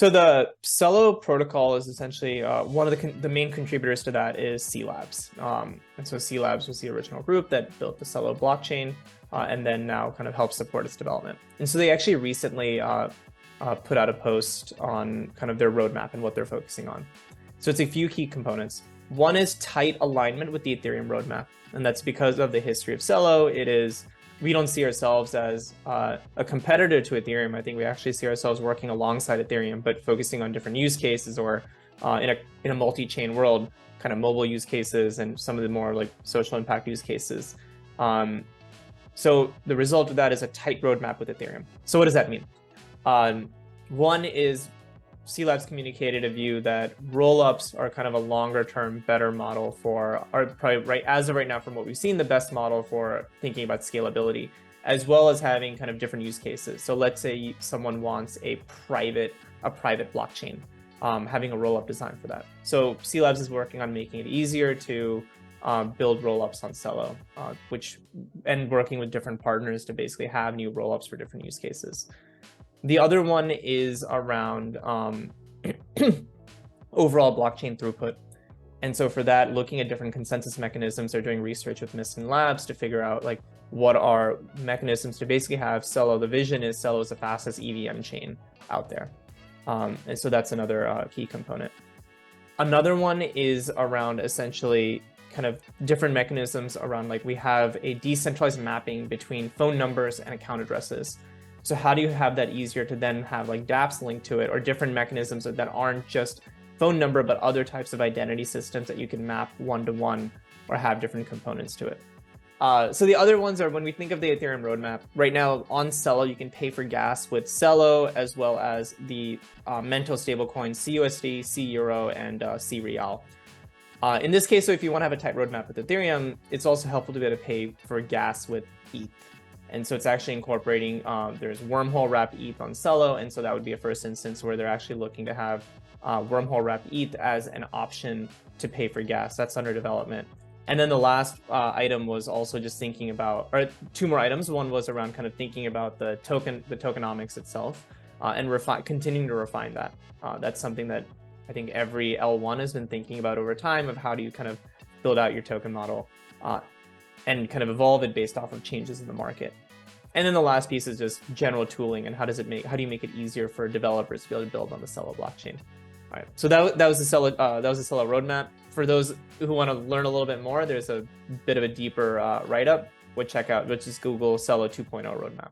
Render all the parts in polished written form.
So the Celo protocol is essentially one of the main contributors to that is C Labs. And so C Labs was the original group that built the Celo blockchain and then now kind of helps support its development. And so they actually recently put out a post on kind of their roadmap and what they're focusing on. So it's a few key components. One is tight alignment with the Ethereum roadmap. And that's because of the history of Celo. We don't see ourselves as a competitor to Ethereum. I think we actually see ourselves working alongside Ethereum, but focusing on different use cases or in a multi-chain world, kind of mobile use cases and some of the more like social impact use cases. So the result of that is a tight roadmap with Ethereum. So what does that mean? One is C Labs communicated a view that rollups are kind of a longer term, better model are probably as of right now, from what we've seen, the best model for thinking about scalability, as well as having kind of different use cases. So let's say someone wants a private blockchain, having a rollup design for that. So C Labs is working on making it easier to build rollups on Celo, and working with different partners to basically have new rollups for different use cases. The other one is around overall blockchain throughput. And so for that, looking at different consensus mechanisms, they're doing research with Mist and Labs to figure out like what are mechanisms to basically have Celo. The vision is Celo is the fastest EVM chain out there. And so that's another key component. Another one is around essentially kind of different mechanisms around like we have a decentralized mapping between phone numbers and account addresses. So how do you have that easier to then have like dApps linked to it or different mechanisms that aren't just phone number, but other types of identity systems that you can map one-to-one or have different components to it. So the other ones are when we think of the Ethereum roadmap, right now on Celo, you can pay for gas with Celo as well as the Mento stablecoins CUSD, C-Euro, and C-Real. In this case, so if you want to have a tight roadmap with Ethereum, it's also helpful to be able to pay for gas with ETH. And so it's actually incorporating, there's wormhole wrap ETH on Celo. And so that would be a first instance where they're actually looking to have wormhole wrap ETH as an option to pay for gas. That's under development. And then the last item was also just thinking about, or two more items. One was around kind of thinking about the tokenomics itself and continuing to refine that. That's something that I think every L1 has been thinking about over time of how do you kind of build out your token model and kind of evolve it based off of changes in the market. And then the last piece is just general tooling and how do you make it easier for developers to be able to build on the Celo blockchain. All right, so that was the Celo roadmap. For those who want to learn a little bit more, there's a bit of a deeper write-up. Which is Google Celo 2.0 roadmap.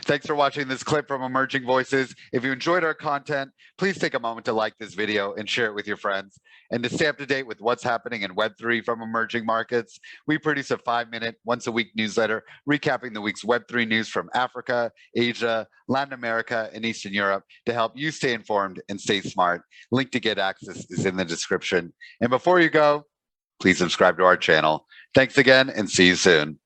Thanks for watching this clip from Emerging Voices. If you enjoyed our content, please take a moment to like this video and share it with your friends. And to stay up to date with what's happening in Web3 from emerging markets, we produce a 5-minute, once-a-week newsletter recapping the week's Web3 news from Africa, Asia, Latin America, and Eastern Europe to help you stay informed and stay smart. Link to get access is in the description. And before you go, please subscribe to our channel. Thanks again and see you soon.